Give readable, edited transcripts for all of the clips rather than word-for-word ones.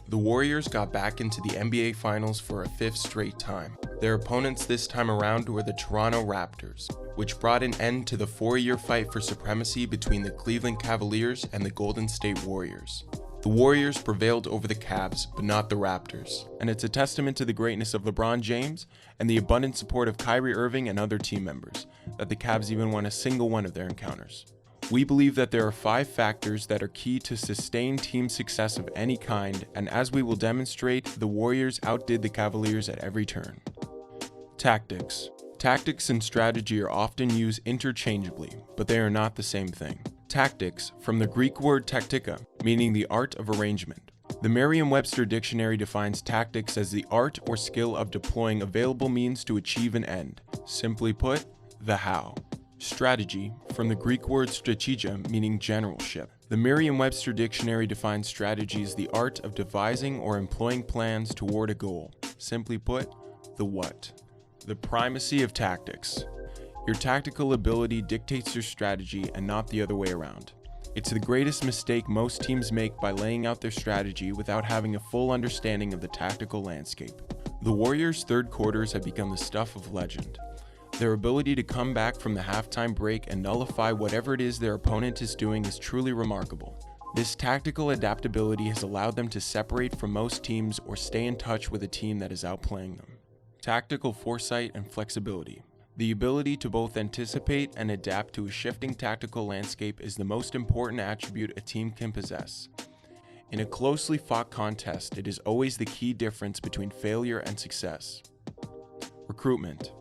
The Warriors got back into the NBA Finals for a fifth straight time. Their opponents this time around were the Toronto Raptors, which brought an end to the 4-year fight for supremacy between the Cleveland Cavaliers and the Golden State Warriors. The Warriors prevailed over the Cavs, but not the Raptors, and it's a testament to the greatness of LeBron James and the abundant support of Kyrie Irving and other team members that the Cavs even won a single one of their encounters. We believe that there are 5 factors that are key to sustained team success of any kind, and as we will demonstrate, the Warriors outdid the Cavaliers at every turn. Tactics. Tactics and strategy are often used interchangeably, but they are not the same thing. Tactics, from the Greek word taktika, meaning the art of arrangement. The Merriam-Webster dictionary defines tactics as the art or skill of deploying available means to achieve an end. Simply put, the how. Strategy, from the Greek word strategia, meaning generalship. The Merriam-Webster dictionary defines strategy as the art of devising or employing plans toward a goal. Simply put, the what. The primacy of tactics. Your tactical ability dictates your strategy and not the other way around. It's the greatest mistake most teams make by laying out their strategy without having a full understanding of the tactical landscape. The Warriors' third quarters have become the stuff of legend. Their ability to come back from the halftime break and nullify whatever it is their opponent is doing is truly remarkable. This tactical adaptability has allowed them to separate from most teams or stay in touch with a team that is outplaying them. Tactical foresight and flexibility. The ability to both anticipate and adapt to a shifting tactical landscape is the most important attribute a team can possess. In a closely fought contest, it is always the key difference between failure and success. Recruitment.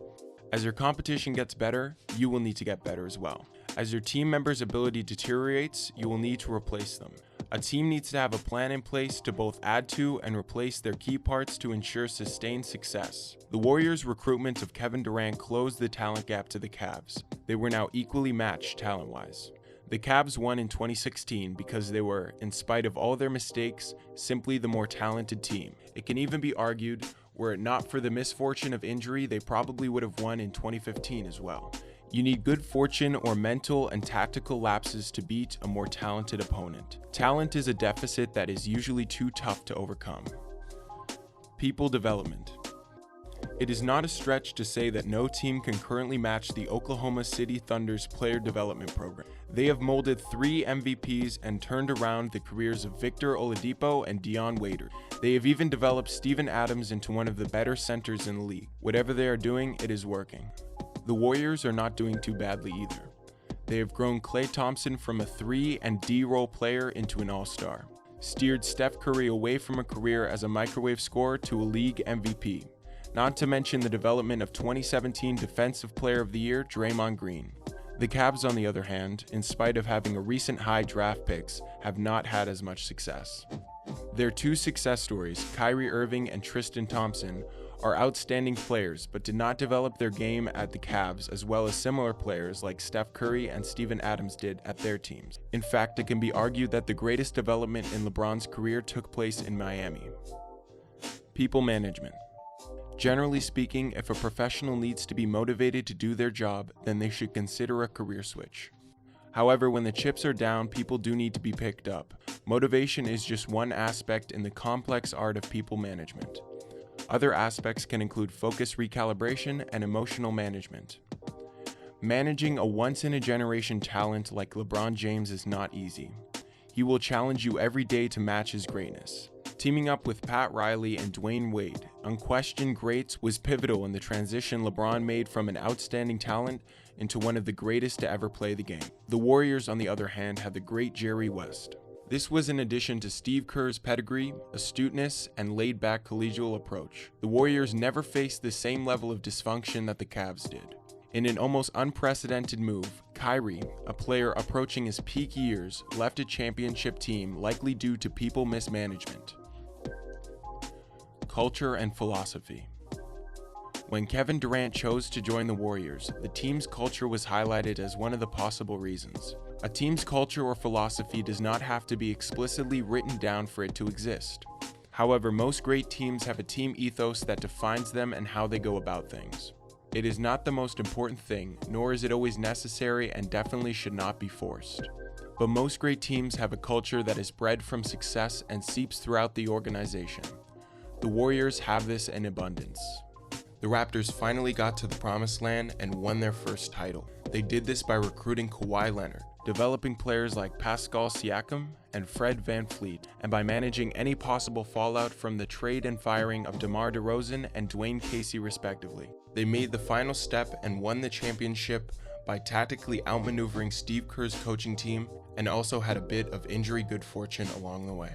As your competition gets better, you will need to get better as well. As your team members' ability deteriorates, you will need to replace them. A team needs to have a plan in place to both add to and replace their key parts to ensure sustained success. The Warriors' recruitment of Kevin Durant closed the talent gap to the Cavs. They were now equally matched talent-wise. The Cavs won in 2016 because they were, in spite of all their mistakes, simply the more talented team. It can even be argued, were it not for the misfortune of injury, they probably would have won in 2015 as well. You need good fortune or mental and tactical lapses to beat a more talented opponent. Talent is a deficit that is usually too tough to overcome. People development. It is not a stretch to say that no team can currently match the Oklahoma City Thunder's player development program. They have molded 3 MVPs and turned around the careers of Victor Oladipo and Dion Waiters. They have even developed Steven Adams into one of the better centers in the league. Whatever they are doing, it is working. The Warriors are not doing too badly either. They have grown Klay Thompson from a 3 and D-role player into an all-star, steered Steph Curry away from a career as a microwave scorer to a league MVP, not to mention the development of 2017 Defensive Player of the Year Draymond Green. The Cavs, on the other hand, in spite of having a recent high draft picks, have not had as much success. Their 2 success stories, Kyrie Irving and Tristan Thompson, are outstanding players but did not develop their game at the Cavs as well as similar players like Steph Curry and Steven Adams did at their teams. In fact, it can be argued that the greatest development in LeBron's career took place in Miami. People management. Generally speaking, if a professional needs to be motivated to do their job, then they should consider a career switch. However, when the chips are down, people do need to be picked up. Motivation is just one aspect in the complex art of people management. Other aspects can include focus recalibration and emotional management. Managing a once-in-a-generation talent like LeBron James is not easy. He will challenge you every day to match his greatness. Teaming up with Pat Riley and Dwayne Wade, unquestioned greats, was pivotal in the transition LeBron made from an outstanding talent into one of the greatest to ever play the game. The Warriors, on the other hand, had the great Jerry West. This was in addition to Steve Kerr's pedigree, astuteness, and laid-back collegial approach. The Warriors never faced the same level of dysfunction that the Cavs did. In an almost unprecedented move, Kyrie, a player approaching his peak years, left a championship team likely due to people mismanagement. Culture and philosophy. When Kevin Durant chose to join the Warriors, the team's culture was highlighted as one of the possible reasons. A team's culture or philosophy does not have to be explicitly written down for it to exist. However, most great teams have a team ethos that defines them and how they go about things. It is not the most important thing, nor is it always necessary and definitely should not be forced. But most great teams have a culture that is bred from success and seeps throughout the organization. The Warriors have this in abundance. The Raptors finally got to the promised land and won their first title. They did this by recruiting Kawhi Leonard, developing players like Pascal Siakam and Fred VanVleet, and by managing any possible fallout from the trade and firing of DeMar DeRozan and Dwayne Casey respectively. They made the final step and won the championship by tactically outmaneuvering Steve Kerr's coaching team, and also had a bit of injury good fortune along the way.